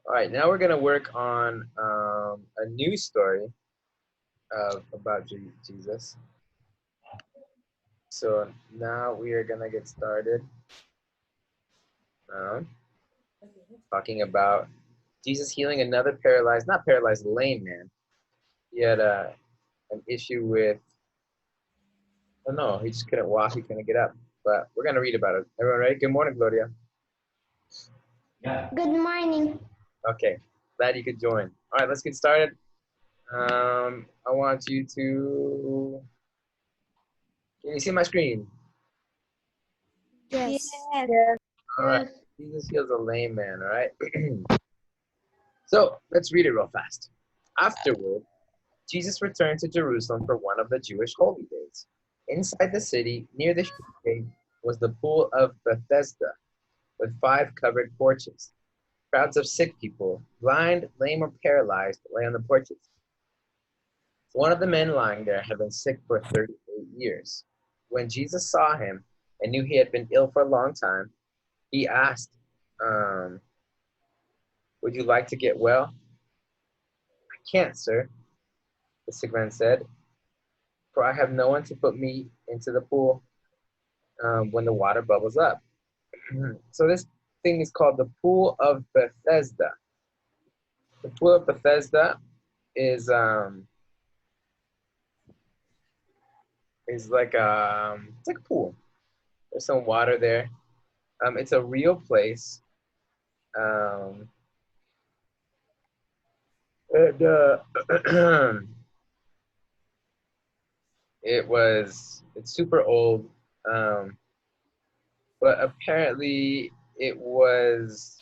All right, now we're gonna work on a new story about Jesus. So now we are gonna get started talking about Jesus healing another paralyzed, not paralyzed, lame man. He had an issue with, oh no, he just couldn't walk, he couldn't get up. But we're gonna read about it. Everyone ready? Good morning, Gloria. Yeah. Good morning. Okay, glad you could join. All right, let's get started. I want you to, can you see my screen? Yes. All right, Jesus heals a lame man, all right? So let's read it real fast. Afterward, Jesus returned to Jerusalem for one of the Jewish holy days. Inside the city, near the sheep gate, was the pool of Bethesda, with 5 covered porches. Crowds of sick people, blind, lame, or paralyzed, lay on the porches. One of the men lying there had been sick for 38 years. When Jesus saw him and knew he had been ill for a long time, he asked, would you like to get well? I can't, sir, the sick man said, for I have no one to put me into the pool when the water bubbles up. So this thing is called the Pool of Bethesda. The Pool of Bethesda is like it's like a pool. There's some water there. It's a real place. And it's super old, but apparently it was,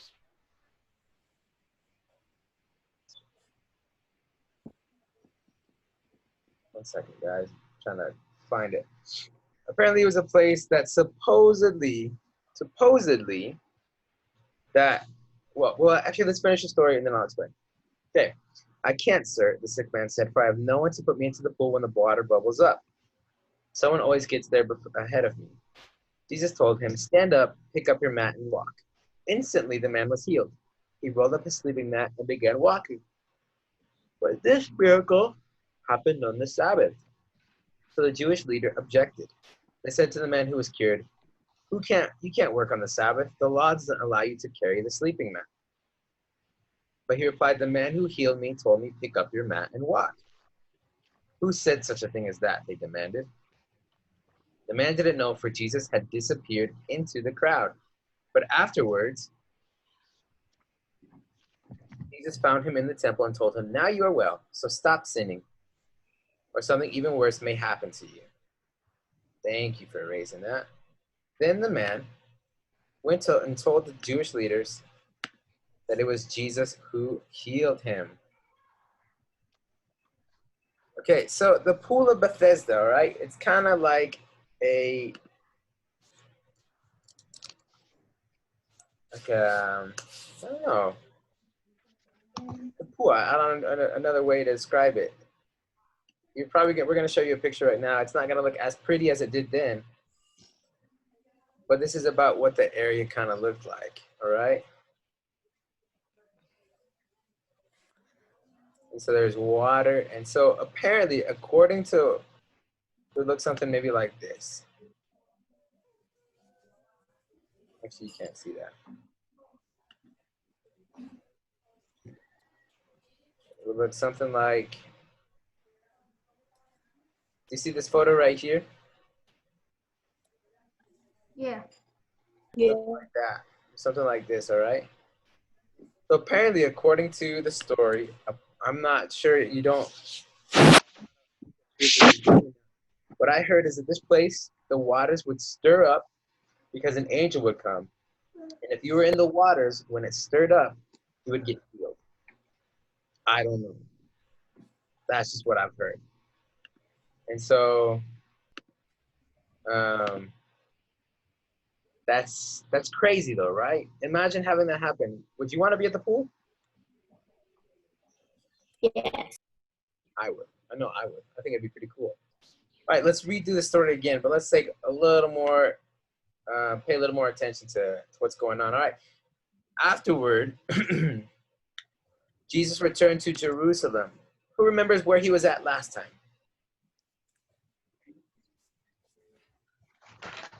one second guys, I'm trying to find it. Apparently it was a place that supposedly that, well actually let's finish the story and then I'll explain. Okay. I can't, sir, the sick man said, for I have no one to put me into the pool when the water bubbles up. Someone always gets there ahead of me. Jesus told him, stand up, pick up your mat, and walk. Instantly, the man was healed. He rolled up his sleeping mat and began walking. But this miracle happened on the Sabbath. So the Jewish leader objected. They said to the man who was cured, you can't work on the Sabbath. The law doesn't allow you to carry the sleeping mat. But he replied, the man who healed me told me, pick up your mat and walk. Who said such a thing as that? They demanded. The man didn't know, for Jesus had disappeared into the crowd. But afterwards, Jesus found him in the temple and told him, now you are well, so stop sinning, or something even worse may happen to you. Thank you for erasing that. Then the man went and told the Jewish leaders that it was Jesus who healed him. Okay, so the Pool of Bethesda, all right? It's kind of like I don't know. The pool, I don't know another way to describe it. We're going to show you a picture right now. It's not going to look as pretty as it did then. But this is about what the area kind of looked like, all right? And so there's water. And so apparently, according to, it looks something maybe like this. Actually, you can't see that. It would look something like, do you see this photo right here? Yeah. Like that. Something like this, all right? So apparently, according to the story, I'm not sure, you don't. What I heard is that this place, the waters would stir up because an angel would come. And if you were in the waters, when it stirred up, you would get healed. I don't know. That's just what I've heard. And so that's crazy though, right? Imagine having that happen. Would you want to be at the pool? Yes. I would. I know I would. I think it'd be pretty cool. All right, let's redo the story again, but let's take a little more, pay a little more attention to what's going on. All right. Afterward, Jesus returned to Jerusalem. Who remembers where he was at last time?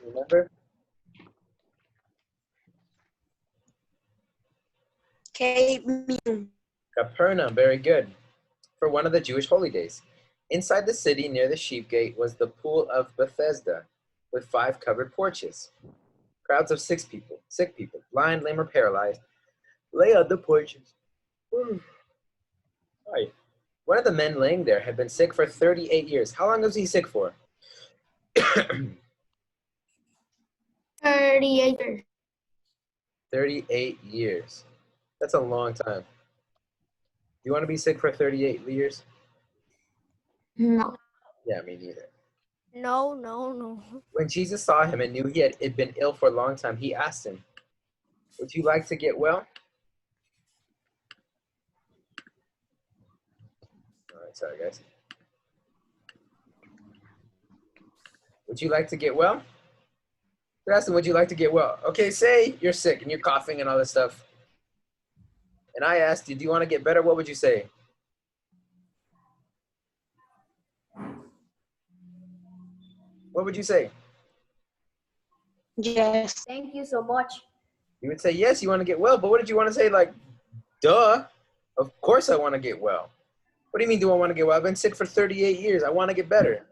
Remember? Capernaum, very good. For one of the Jewish holy days. Inside the city, near the sheep gate, was the pool of Bethesda, with 5 covered porches. Crowds of sick people, blind, lame, or paralyzed, lay on the porches. Right. One of the men laying there had been sick for 38 years. How long was he sick for? 38 years. 38 years. That's a long time. You want to be sick for 38 years? No. Yeah, me neither. No. When Jesus saw him and knew he had been ill for a long time, he asked him, "Would you like to get well?" All right, sorry, guys. Would you like to get well? They're asking, would you like to get well? Okay, say you're sick and you're coughing and all this stuff. And I asked you, do you want to get better? What would you say? What would you say? Yes. Thank you so much. You would say, yes, you want to get well. But what did you want to say? Like, duh. Of course I want to get well. What do you mean, do I want to get well? I've been sick for 38 years. I want to get better.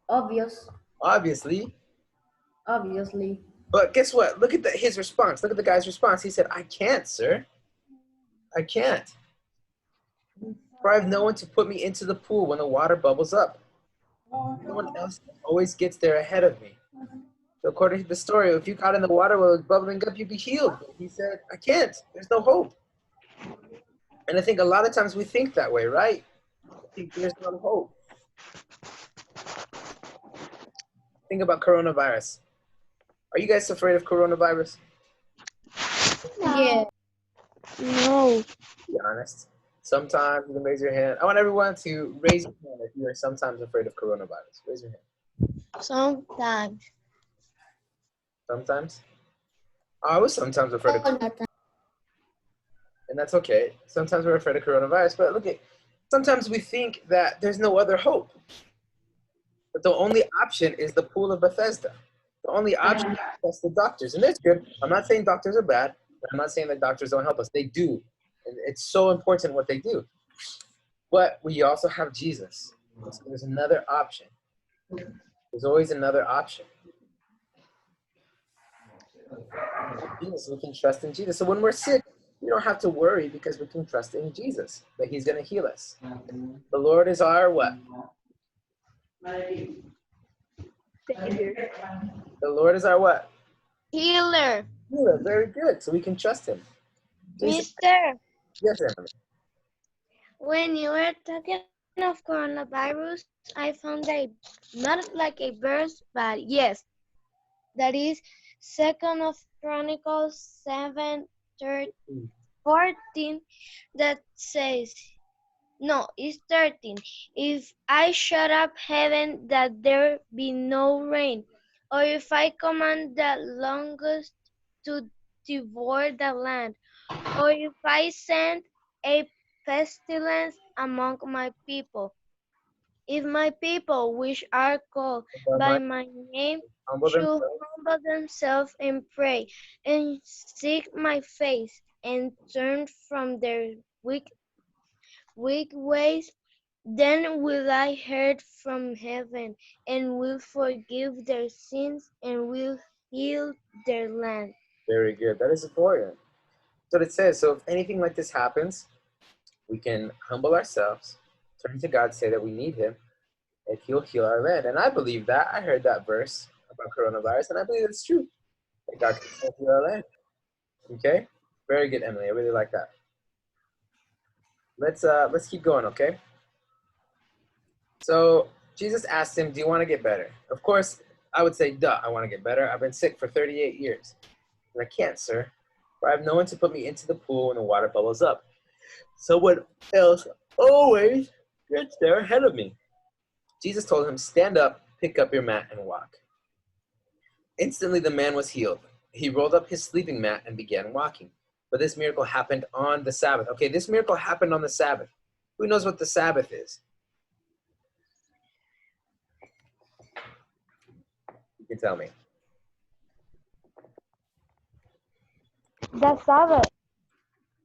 Obvious. Obviously. Obviously. But guess what? Look at his response. Look at the guy's response. He said, I can't, sir. I can't. For I have no one to put me into the pool when the water bubbles up. No one else always gets there ahead of me. So according to the story, if you got in the water while it was bubbling up, you'd be healed. But he said, I can't. There's no hope. And I think a lot of times we think that way, right? I think there's no hope. Think about coronavirus. Are you guys afraid of coronavirus? Yeah. No. Be honest. Sometimes you can raise your hand. I want everyone to raise your hand if you are sometimes afraid of coronavirus. Raise your hand. Sometimes. Sometimes? I was sometimes afraid of coronavirus. And that's okay. Sometimes we're afraid of coronavirus, but look, sometimes we think that there's no other hope. But the only option is the pool of Bethesda. The only option is the doctors. And that's good. I'm not saying doctors are bad. I'm not saying that doctors don't help us. They do. And it's so important what they do. But we also have Jesus. So there's another option. There's always another option. Jesus, we can trust in Jesus. So when we're sick, we don't have to worry because we can trust in Jesus, that he's going to heal us. The Lord is our what? Savior. The Lord is our what? Healer. Healer. Very good. So we can trust him. Mister, Yes, Emily. when you were talking of coronavirus, I found that not like a verse, but yes, that is 2nd of Chronicles 7:14 that says, no, it's 13. If I shut up heaven that there be no rain, or if I command the locusts to devour the land, or if I send a pestilence among my people, if my people which are called by my name should humble themselves and pray, and seek my face, and turn from their wicked ways, then will I hear from heaven, and will forgive their sins, and will heal their land. Very good. That is important. So it says, so if anything like this happens, we can humble ourselves, turn to God, say that we need him, and he'll heal our land. And I believe that. I heard that verse about coronavirus, and I believe it's true. That God can heal our land. Okay? Very good, Emily. I really like that. Let's keep going, okay? So Jesus asked him, do you want to get better? Of course, I would say, duh, I want to get better. I've been sick for 38 years. And I can't, sir. For I have no one to put me into the pool when the water bubbles up. Someone else always gets there ahead of me. Jesus told him, stand up, pick up your mat, and walk. Instantly the man was healed. He rolled up his sleeping mat and began walking. but this miracle happened on the Sabbath. Okay, this miracle happened on the Sabbath. Who knows what the Sabbath is? You can tell me. The Sabbath.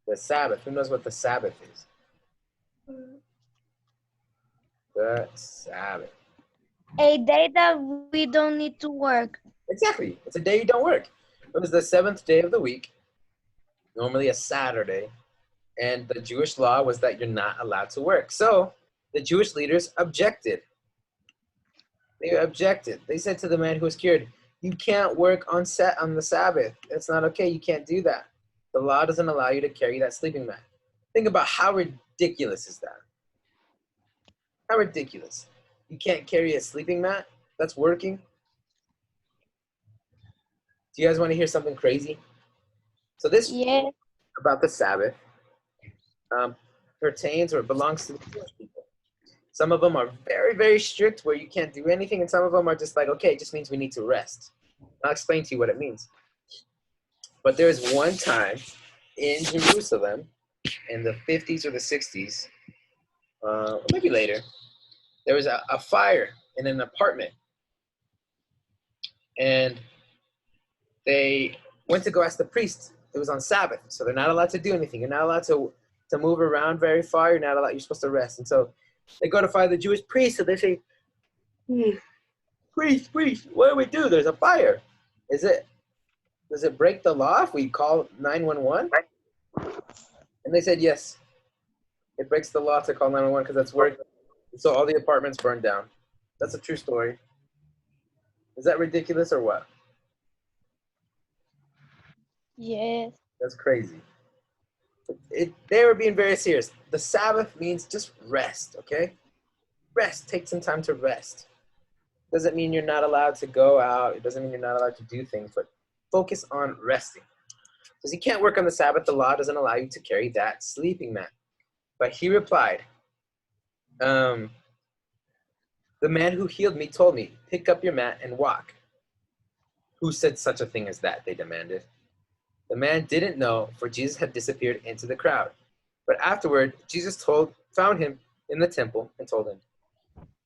The Sabbath. Who knows what the Sabbath is? The Sabbath. A day that we don't need to work. Exactly. It's a day you don't work. It was the 7th day of the week, normally a Saturday, and the Jewish law was that you're not allowed to work. So the Jewish leaders objected. They objected. They said to the man who was cured, you can't work on the Sabbath. It's not okay. You can't do that. The law doesn't allow you to carry that sleeping mat. Think about how ridiculous is that? How ridiculous. You can't carry a sleeping mat that's working? Do you guys want to hear something crazy? So this Yeah. about the Sabbath pertains or belongs to the Jewish people. Some of them are very, very strict where you can't do anything, and some of them are just like, okay, it just means we need to rest. I'll explain to you what it means. But there was one time in Jerusalem in the 50s or the 60s, or maybe later, there was a fire in an apartment. And they went to go ask the priest. It was on Sabbath, so they're not allowed to do anything. You're not allowed to move around very far. You're not allowed. You're supposed to rest. And so they go to find the Jewish priest, and they say, priest, what do we do? There's a fire. Does it break the law if we call 911? And they said, yes. It breaks the law to call 911 because that's work. So all the apartments burned down. That's a true story. Is that ridiculous or what? Yes. That's crazy. They were being very serious. The Sabbath means just rest, okay? Rest. Take some time to rest. Doesn't mean you're not allowed to go out. It doesn't mean you're not allowed to do things, but focus on resting. Because you can't work on the Sabbath. The law doesn't allow you to carry that sleeping mat. But he replied, the man who healed me told me, pick up your mat and walk. Who said such a thing as that? They demanded. The man didn't know, for Jesus had disappeared into the crowd. But afterward, Jesus found him in the temple and told him,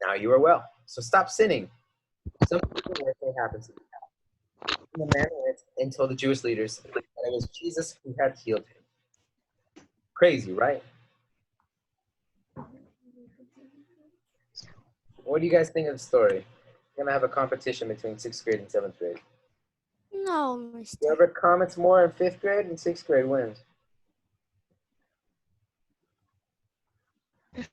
now you are well, so stop sinning. Something may happen to you. And the man went and told the Jewish leaders that it was Jesus who had healed him. Crazy, right? What do you guys think of the story? We're going to have a competition between 6th grade and 7th grade. No, mister. Whoever comments more in 5th grade and 6th grade wins. If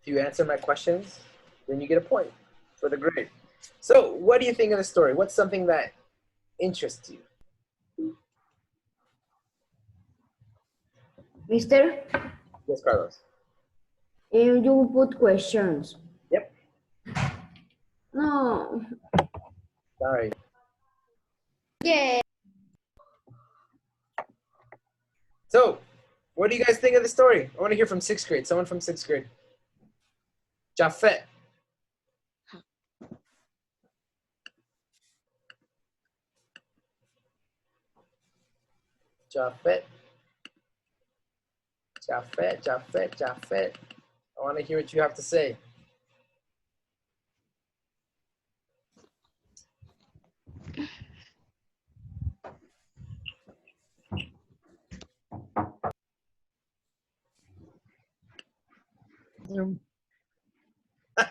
you answer my questions, then you get a point for the grade. So what do you think of the story? What's something that interests you? Mister, Yes, Carlos. you put questions. Yep. No. Sorry. Yeah. So, what do you guys think of the story? I want to hear from 6th grade. Someone from 6th grade. Jafet. Jafet. I want to hear what you have to say.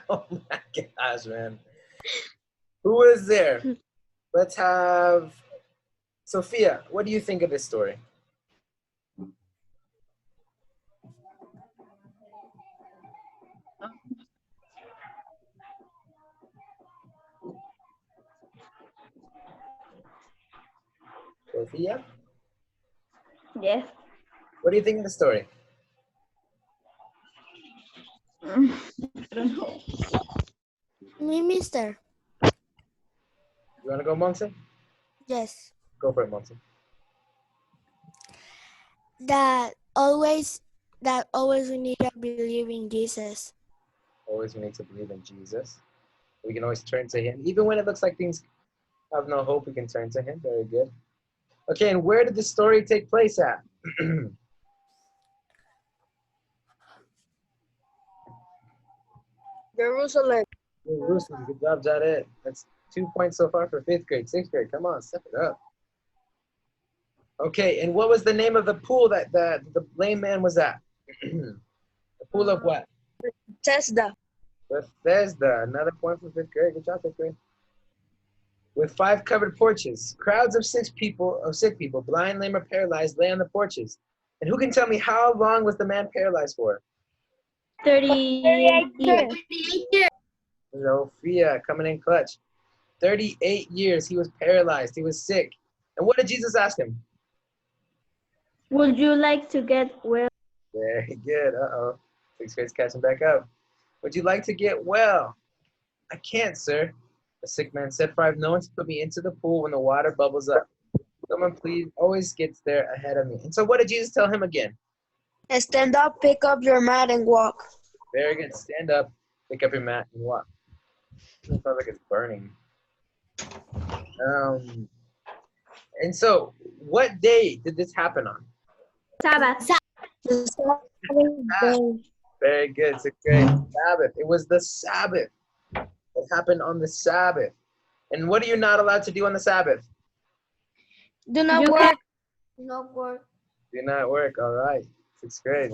Oh my gosh, man. Who is there? Let's have Sophia. What do you think of this story? Sophia? Yes. What do you think of the story? I don't know. Me, mister. You want to go, Monse? Yes. Go for it, Monse. That always we need to believe in Jesus. Always we need to believe in Jesus. We can always turn to him, even when it looks like things Have no hope, we can turn to him. Very good. Okay, and where did the story take place at? Jerusalem. Jerusalem. Good job, Jadet. That's 2 points so far for 5th grade. 6th grade, come on, step it up. Okay, and what was the name of the pool that the lame man was at? The pool of what? Bethesda. Bethesda. Another point for 5th grade. Good job, 5th grade. With 5 covered porches, crowds of sick people, blind, lame, or paralyzed, lay on the porches. And who can tell me how long was the man paralyzed for? 38 years. Sophia coming in clutch. 38 years he was paralyzed. He was sick. And what did Jesus ask him? Would you like to get well? Very good. Uh-oh. 6th grade's catching back up. Would you like to get well? I can't, sir. The sick man said, for I have no one to put me into the pool when the water bubbles up. Someone please always gets there ahead of me. And so what did Jesus tell him again? Stand up, pick up your mat, and walk. Very good. Stand up, pick up your mat, and walk. It sounds like it's burning. And so, what day did this happen on? Sabbath. Very good. 6th grade. Sabbath. It was the Sabbath. It happened on the Sabbath. And what are you not allowed to do on the Sabbath? Do not work. No work. Do not work. All right. 6th grade.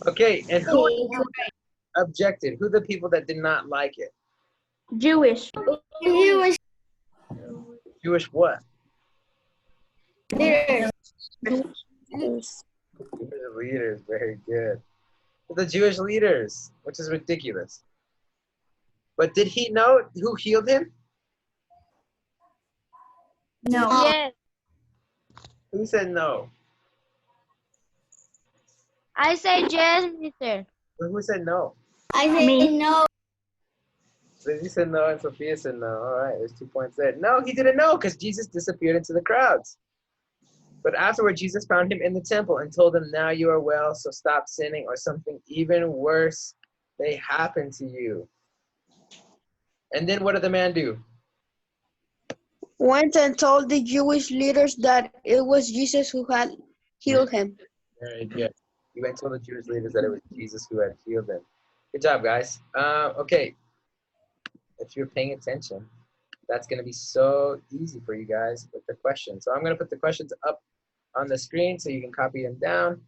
Okay. And who objected? Who are the people that did not like it? Jewish. Jewish Jewish what? leaders. Jewish leaders. Very good. The Jewish leaders, which is ridiculous. But did he know who healed him? No. Yes. Who said no? I say yes, mister. Who said no? I say Me. no. Lizzie said no and Sophia said no. All right, there's 2 points there. No, he didn't know because Jesus disappeared into the crowds. But afterward, Jesus found him in the temple and told him, now you are well, so stop sinning, or something even worse may happen to you. And then what did the man do? Went and told the Jewish leaders that it was Jesus who had healed him. Very good. He went and told the Jewish leaders that it was Jesus who had healed them. Good job, guys. Okay. If you're paying attention, that's going to be so easy for you guys with the questions. So I'm going to put the questions up on the screen so you can copy them down.